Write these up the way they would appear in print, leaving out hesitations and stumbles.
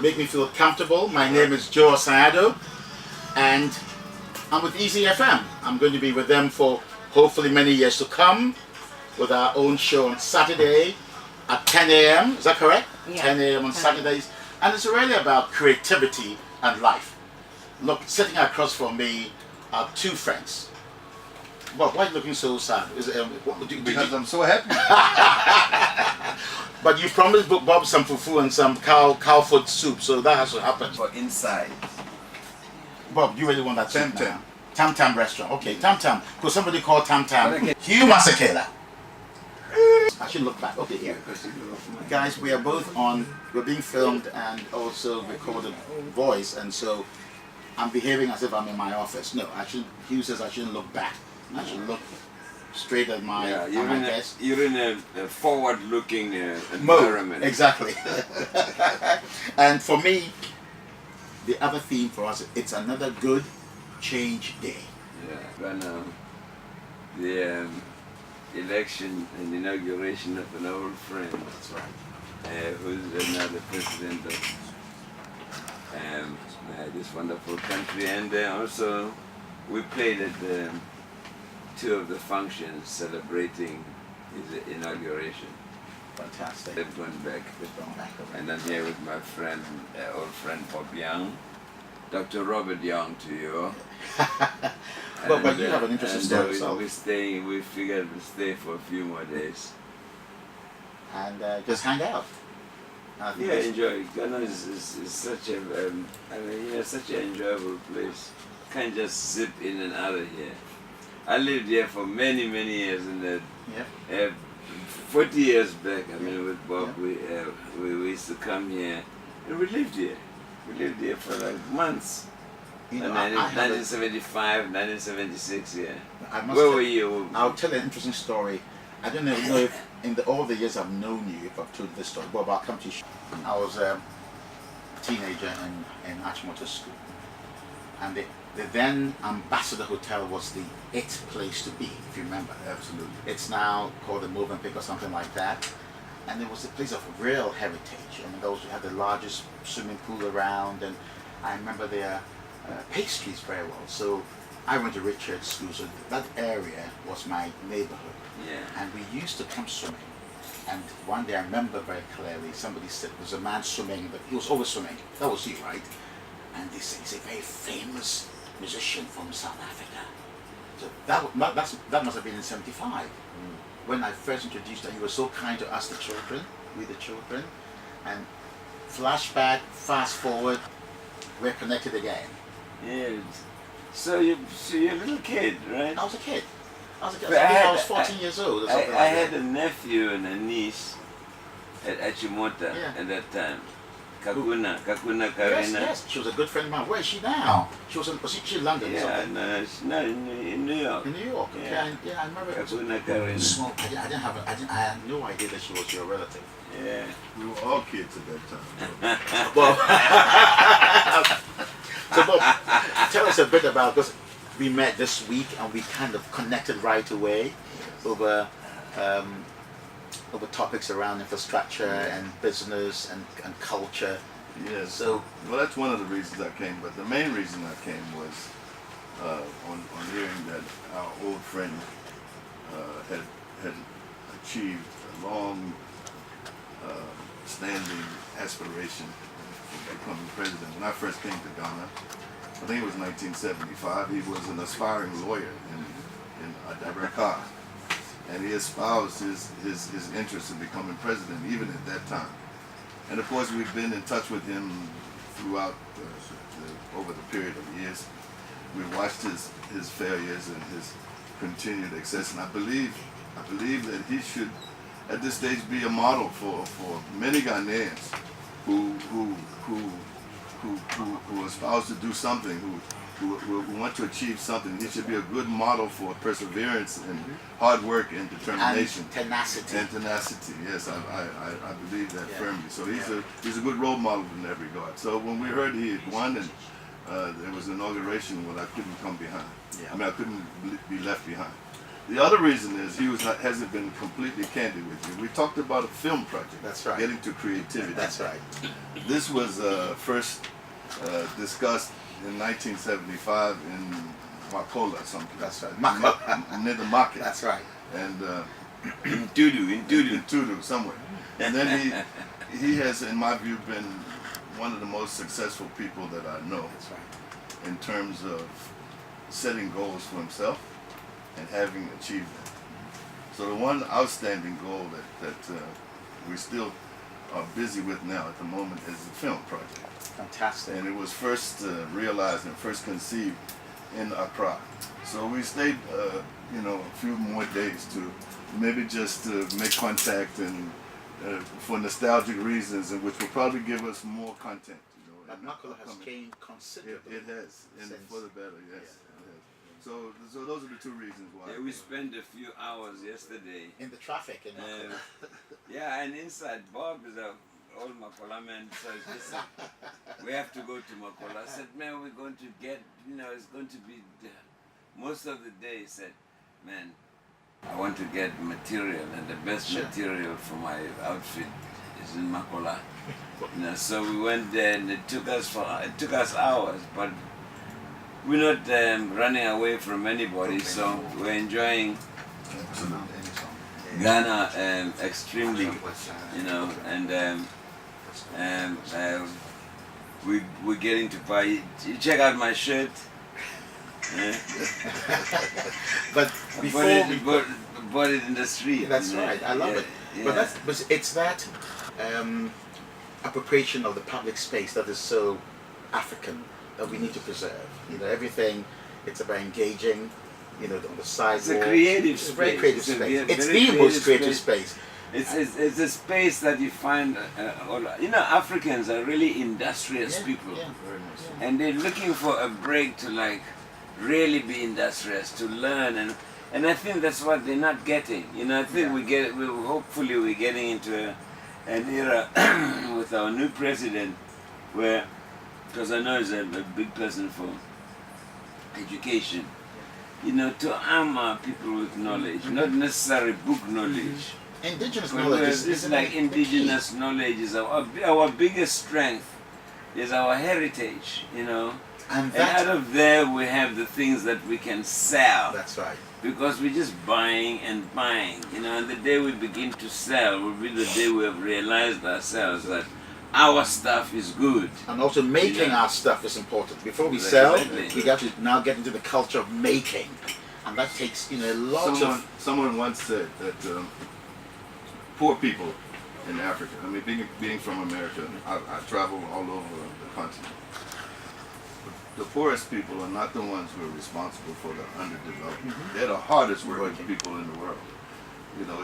make me feel comfortable. My name is Joe Osae-Addo, and I'm with Eezy FM. I'm going to be with them for hopefully many years to come with our own show on Saturday at 10 a.m. Is that correct? Yeah. 10 a.m. on Saturdays. And it's really about creativity and life. Look, sitting across from me are two friends. Bob, why are you looking so sad? Because I'm so happy. But you promised Bob some fufu and some cow foot soup, so that has to happen. For inside. Bob, you really want that soup Tam now? Tam Tam restaurant. Okay, Tam Tam. Because somebody called Tam Tam Hugh Masekela. I should look back. Okay, here. Guys, we are both on, we're being filmed and also recorded voice, and so I'm behaving as if I'm in my office. No, Hugh says I shouldn't look back. I should look straight at my, desk. You're in a forward-looking environment. Exactly. And for me, the other theme for us, it's another good change day. Yeah, the election and inauguration of an old friend. That's right. Who's now the president of this wonderful country, and also we played at two of the functions celebrating his inauguration. Fantastic. They've gone back. And I'm here with my friend, old friend Bob Young, Dr. Robert Young to you. But you have an interesting story yourself. We figured we'd stay for a few more days. And just hang out. Yeah, enjoy. Ghana is such a, such an enjoyable place. Can't just zip in and out of here. I lived here for many years, and 40 years back, I mean, with Bob, we used to come here, and we lived here. We lived here for like months. You know, 1975, 1976, yeah. Where were you? I'll tell you an interesting story. I don't know if in all the years I've known you, if I've told this story, but I'll come to you. I was a teenager in Achimota School, and the then Ambassador Hotel was the it place to be, if you remember. Absolutely. It's now called the Movenpick or something like that. And it was a place of real heritage. I mean, we had the largest swimming pool around, and I remember their pastries very well. So I went to Richard's School, so that area was my neighborhood. Yeah. And we used to come swimming. And one day I remember very clearly, somebody said, there was a man swimming, but he was always swimming. That was you, right? And they said, he's a very famous musician from South Africa. So that must have been in 75. When I first introduced him, he was so kind to us, the children, and flashback, fast forward, we're connected again. Yes. So you're a little kid, right? I was a kid. I was 14 years old or something like that. I had a nephew and a niece at Achimota at that time. Kakuna Karina. Yes, she was a good friend of mine. Where is she now? Was she in London or something? No, she's not in New York. In New York, okay. Yeah. I remember. Kakuna Karina. Small. I had no idea that she was your relative. Yeah. We were all kids at that time. Well, so Bob, tell us a bit about, because we met this week and we kind of connected right away over topics around infrastructure and business and culture. Yes. So, well, that's one of the reasons I came. But the main reason I came was on hearing that our old friend had achieved a long standing aspiration of becoming president. When I first came to Ghana, I think it was 1975, he was an aspiring lawyer in Dakar. And he espoused his interest in becoming president even at that time. And of course we've been in touch with him throughout over the period of years. We've watched his failures and his continued excess, and I believe that he should at this stage be a model for many Ghanaians who espouse to do something, who want to achieve something. He should be a good model for perseverance and hard work and determination. And tenacity. Yes, I believe that firmly. So he's a good role model in that regard. So when we heard he had won and there was an inauguration, well, I couldn't come behind. Yeah. I mean, I couldn't be left behind. The other reason is hasn't been completely candid with you. We talked about a film project. That's right. Getting to creativity. That's right. This was first discussed in 1975 in Makola, something. That's right. Near the market. That's right. And In Tudu. in Tudu, somewhere. And then he has, in my view, been one of the most successful people that I know. That's right. In terms of setting goals for himself and having achieved them. So the one outstanding goal that we still are busy with now at the moment is the film project. Fantastic. And it was first realized and first conceived in Accra. So we stayed, a few more days to maybe just make contact and for nostalgic reasons, and which will probably give us more content. But Makola has changed considerably. It has, and for the better, yes. Yeah. It has. So those are the two reasons why. Yeah, we spent a few hours yesterday. In the traffic in Makola. Yeah, and inside Bob is a old Makola man, so he said, we have to go to Makola. I said, man, we're going to get, it's going to be most of the day. He said, man, I want to get material, and the best material for my outfit is in Makola. So we went there, and it took us hours, but we're not running away from anybody. So we're enjoying Ghana extremely, and we're getting to buy. You check out my shirt. Yeah. But before we bought it in the street. That's right. I love it. Yeah. But it's that appropriation of the public space that is so African that we need to preserve. Everything. It's about engaging. On the sidewalk. It's a creative space. It's a very creative space. It's the most creative space. It's a space that you find. Africans are really industrious people, very much so. and they're looking for a break to really be industrious, to learn, and I think that's what they're not getting. I think hopefully we're getting into an era with our new president where, because I know he's a big person for education, to arm our people with knowledge, not necessarily book knowledge. Indigenous But knowledge it's like indigenous knowledge is our biggest strength, is our heritage, And out of there we have the things that we can sell. That's right. Because we're just buying and buying, and the day we begin to sell will be the day we have realized ourselves that our stuff is good. And also making our stuff is important. Before we sell, we got to now get into the culture of making. And that takes, a lot of... Someone once said that poor people in Africa, being from America, I travel all over the continent. The poorest people are not the ones who are responsible for the underdeveloped. They're the hardest working people in the world.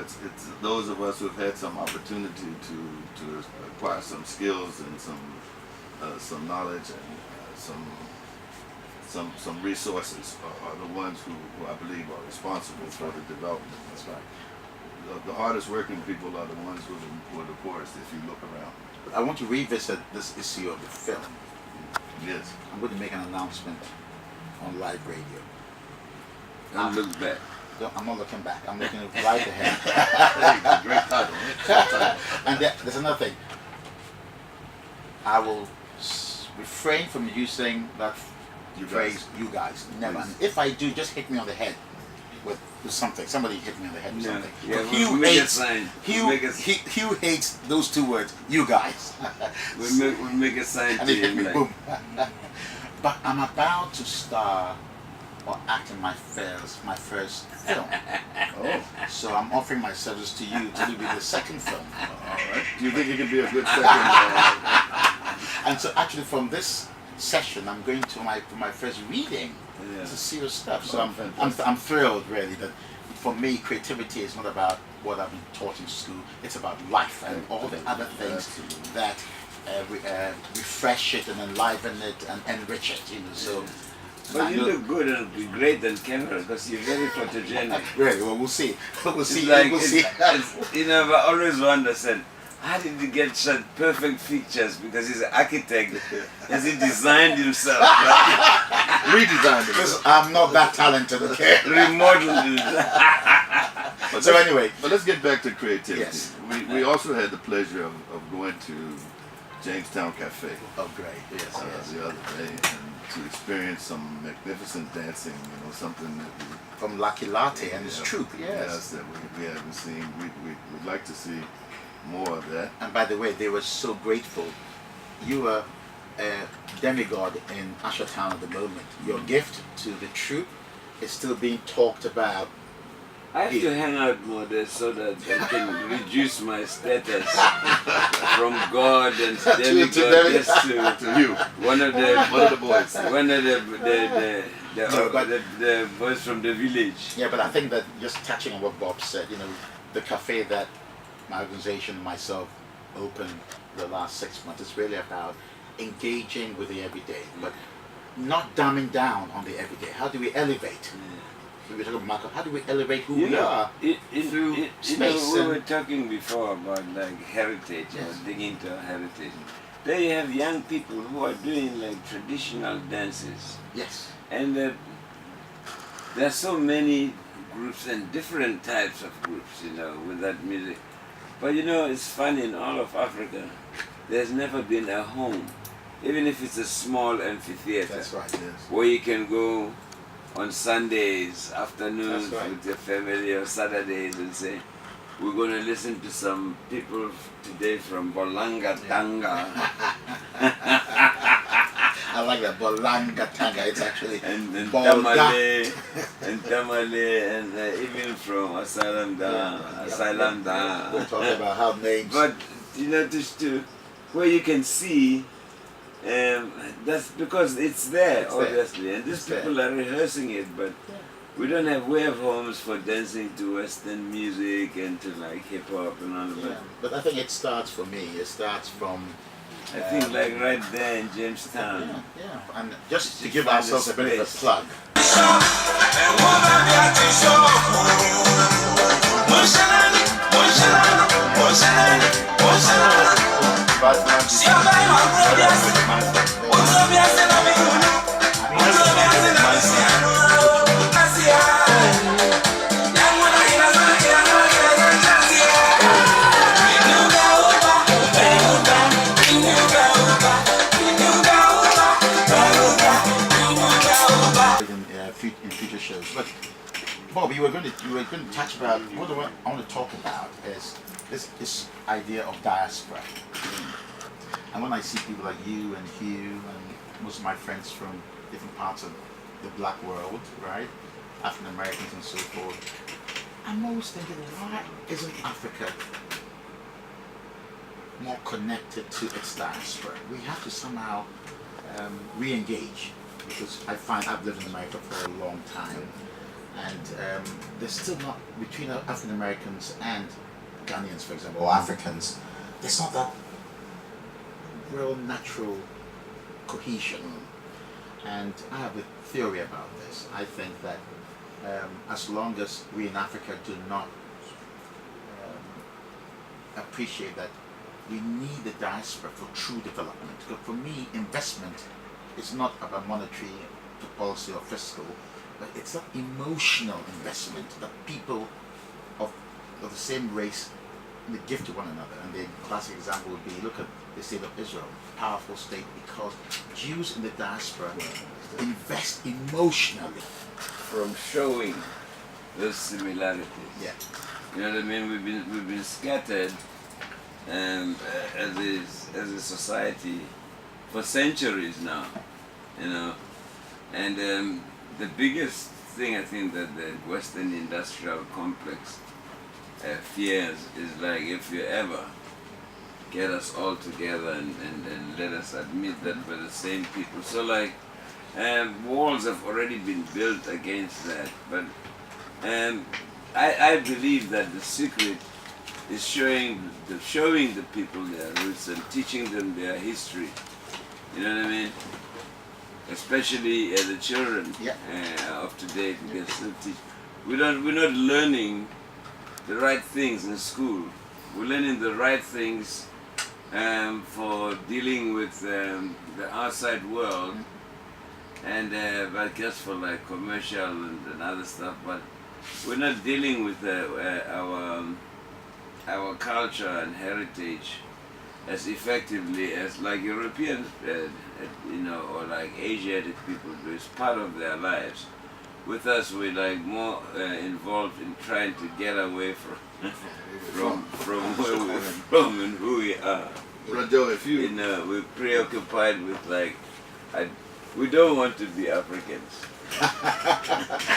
It's those of us who have had some opportunity to acquire some skills and some knowledge and some resources are the ones who I believe are responsible for the development. That's right. The hardest working people are the ones who are the poorest if you look around. I want to revisit this issue of the film. Yes. I'm going to make an announcement on live radio. Don't look back. I'm not looking back. I'm looking right ahead. Great title. And there's another thing. I will refrain from using that phrase, you guys. Never. And if I do, just hit me on the head with something. Somebody hit me on the head with something. Yeah, Hugh hates those two words, you guys. We'll make a sign And to he hit him. me, boom. But I'm about to star or act in my first film. Oh. So I'm offering my service to you to be the second film. All right. Do you think it could be a good second? And so actually from this session, I'm going to my first reading. Yeah. It's serious stuff. So Oh, I'm thrilled really that for me creativity is not about what I've been taught in school. It's about life and all the other things that refresh it and enliven it and enrich it. So. But you look good and be great on camera because you're very photogenic. Really? Well, we'll see. We'll see. We'll see. I always wonder, how did he get such perfect features? Because he's an architect. Has he designed himself? redesigned it. Because I'm not that talented, okay? Remodeled it. So anyway, But let's get back to creativity. Yes. We also had the pleasure of going to Jamestown Cafe oh great, yes, yes. the other day, and to experience some magnificent dancing. You know, something that From Lucky Latte and his yeah, troupe, yes. yes, that we haven't seen. We'd like to see more of that. And by the way, they were so grateful. You were a demigod in Ashertown at the moment. Your gift to the troupe is still being talked about. I have to hang out more there so that I can reduce my status from God and demigod just To you, one of the boys. one of No, but- the boys from the village. Yeah, but I think that just touching on what Bob said, you know, the cafe that my organization and myself opened the last 6 months is really about engaging with the everyday, but not dumbing down on the everyday. How do we elevate? We were talking about Marco, how do we elevate who we are? through space we and- were talking before about like heritage Yes. or digging into our heritage. There you have young people who are doing like traditional dances, Yes. and there are so many groups and different types of groups, you know, with that music. But you know, it's funny, in all of Africa, there's never been a home, even if it's a small amphitheater, That's right. Yes. where you can go on Sundays afternoons That's right. with your family, or Saturdays, and say, we're going to listen to some people today from Bolanga Tanga I like that. Bolanga Tanga. It's actually and Bolga. Tamale and even from Asylum Da. We're talking about how names. But you know, just to where you can see, that's because it's there, It's there. obviously, and these It's there. people are rehearsing it, but we don't have way of homes for dancing to Western music and to like hip hop and all of Yeah, that. but I think it starts for me. It starts from. I think like right there in Jamestown. Yeah, yeah. And just to Just give find ourselves a a bit of a space. plug. In future shows, but Bob, you were going to touch about what I want to talk about is this idea of diaspora. And when I see people like you and Hugh and most of my friends from different parts of the black world, right, African Americans and so forth, I'm always thinking, why isn't Africa more connected to its diaspora? We have to somehow re-engage, because I find I've lived in America for a long time, and there's still not, between African Americans and Ghanaians, for example, or Africans, there's not that real natural cohesion. And I have a theory about this. I think that as long as we in Africa do not appreciate that we need the diaspora for true development. Because for me, investment is not about monetary policy or fiscal, but it's that emotional investment that people of the same race they give to one another. And the classic example would be, look at the state of Israel, powerful state, because Jews in the diaspora invest emotionally. From showing those similarities. Yeah. You know what I mean? We've been scattered as a society for centuries now. You know, and the biggest thing I think that the Western industrial complex fears is like, if you ever get us all together and let us admit that we're the same people. So like walls have already been built against that, but I believe that the secret is showing the people their roots and teaching them their history. You know what I mean? Especially the children of today, because we're not learning the right things in school. We're learning the right things for dealing with the outside world and but just for like commercial and other stuff. But we're not dealing with our culture and heritage as effectively as like Europeans, you know, or like Asiatic people do. It's part of their lives. With us, we're like more involved in trying to get away from where we're from and who we are. Joe, if you You know, we're preoccupied with like, we don't want to be Africans.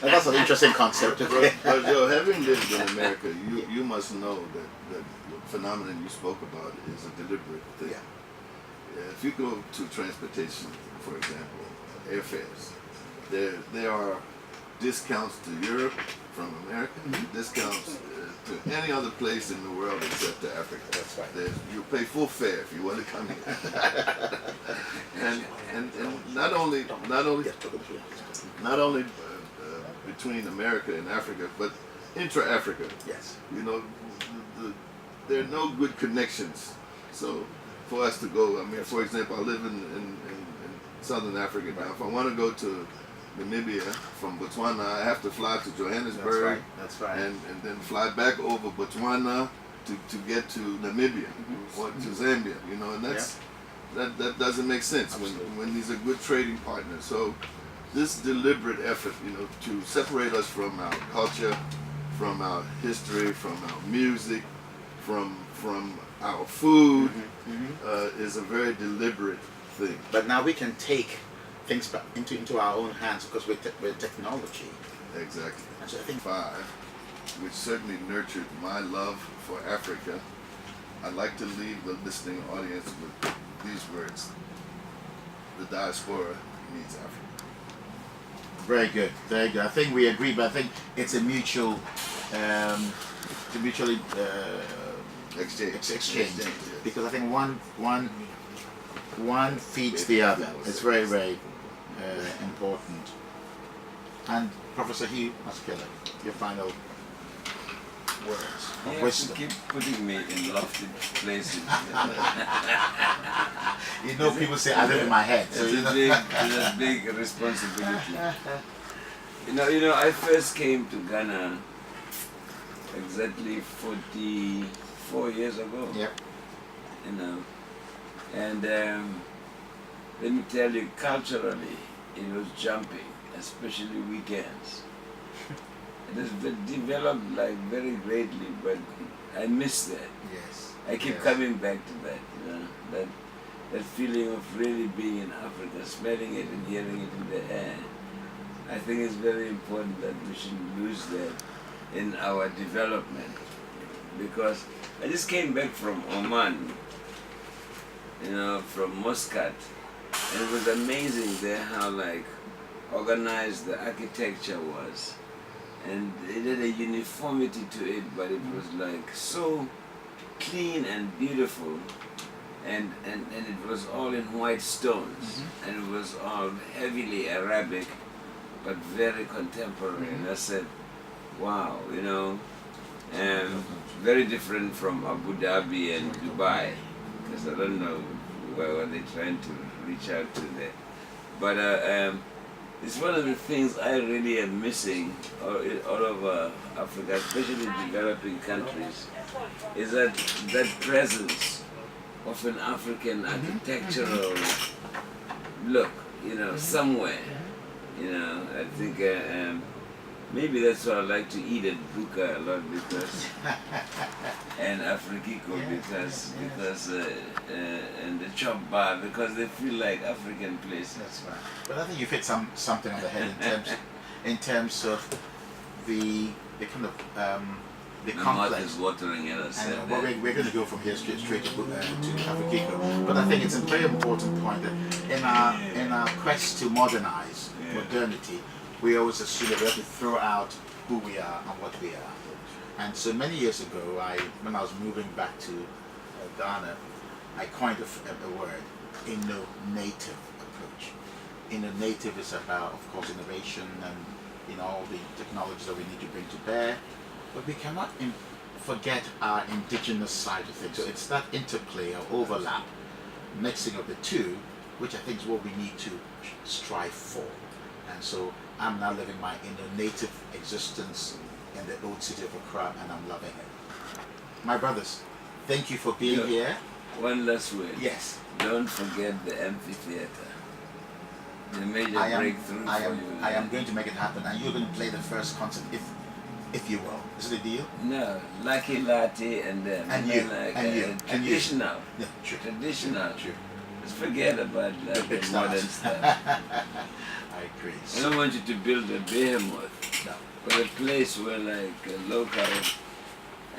That's an interesting concept. But Joe, having lived in America, you must know that the phenomenon you spoke about is a deliberate thing. Yeah, if you go to transportation, for example, airfares, there are discounts to Europe from America, discounts to any other place in the world except to Africa. That's right. You pay full fare if you want to come here. and not only between America and Africa, but intra-Africa. Yes. You know, there are no good connections. So for us to go, I mean, for example, I live in Southern Africa now. If I want to go to Namibia from Botswana, I have to fly to Johannesburg. That's right. And then fly back over Botswana to get to Namibia or to Zambia. You know, and that doesn't make sense when these are good trading partners. So this deliberate effort, you know, to separate us from our culture, from our history, from our music, from our food, is a very deliberate thing. But now we can take things back into our own hands because we're technology. Exactly. And so I think which certainly nurtured my love for Africa. I'd like to leave the listening audience with these words: the diaspora needs Africa. very good, very good. I think we agree, but I think it's a mutually exchange. Because I think one feeds the other. It's very, very important. And Professor Hugh Masekela, your final words of wisdom. Keep putting me in lofty places. You know, people say I live in my head. So It's a big responsibility. You know, I first came to Ghana exactly 44 years ago. Yep. You know, and let me tell you, culturally, it was jumping, especially weekends. It has developed like very greatly, but I miss that. Yes. I keep coming back to that, you know, that feeling of really being in Africa, smelling it and hearing it in the air. I think it's very important that we shouldn't lose that in our development, because I just came back from Oman, you know, from Muscat, and it was amazing there how like organized the architecture was, and it had a uniformity to it, but it was like so clean and beautiful, and it was all in white stones, and it was all heavily Arabic, but very contemporary. And I said, wow, you know, very different from Abu Dhabi and Dubai, because I don't know where they're trying to reach out to there. But it's one of the things I really am missing all over Africa, especially developing countries, is that presence of an African architectural look, you know, somewhere. You know, I think maybe that's why I like to eat at Buka a lot, because and Afrikiko because and the chop bar, because they feel like African places. That's right. But I think you've hit something on the head in terms of the kind of the My complex. mouth is watering, as I said. And we're going to go from here straight to Afrikiko. But I think it's a very important point that in our quest to modernize modernity, we always assume that we have to throw out who we are and what we are. And so many years ago, when I was moving back to Ghana, I coined a word, inno-native approach. Inno-native is about, of course, innovation and all the technologies that we need to bring to bear, but we cannot forget our indigenous side of things. So it's that interplay or overlap, mixing of the two, which I think is what we need to strive for. And so I'm now living my native existence in the old city of Accra, and I'm loving it. My brothers, thank you for being here. One last word. Yes. Don't forget the amphitheater. The major breakthrough for you. I am going to make it happen, and you're going to play the first concert if you will. Is it a deal? No, Lucky Latte and them. And then you, like, and you, traditional. Yeah, true. Traditional. True. Let's forget about The like, big the modern stars. stuff. I agree. I don't want you to build a behemoth, No. but a place where like local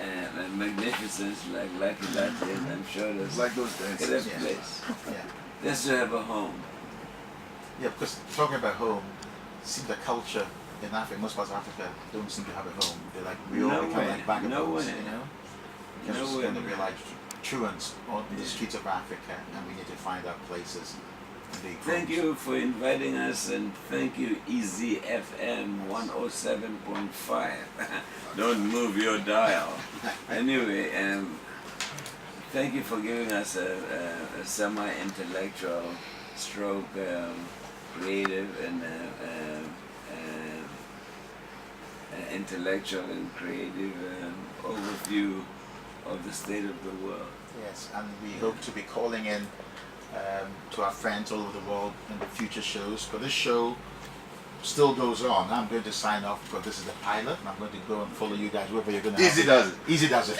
and magnificence like Lucky Latte, and I'm sure there's Like those get dances. a Yeah. place. Yeah. Just to have a home. Yeah, because talking about home, seems the culture in Africa, most parts of Africa, don't seem to have a home. They're like, we all No become way. like vagabonds, No way. you know? No Because way. we're going to realize truants on the Yeah. streets of Africa, and we need to find our places. in the Thank homes. you for inviting us, and thank you Eezy FM 107.5. Don't move your dial. Anyway, thank you for giving us a semi-intellectual stroke, creative and intellectual and creative overview of the state of the world. Yes, and we hope to be calling in to our friends all over the world in the future shows. But this show still goes on. I'm going to sign off because this is the pilot, and I'm going to go and follow you guys wherever you're going to. Easy does it. Easy does it.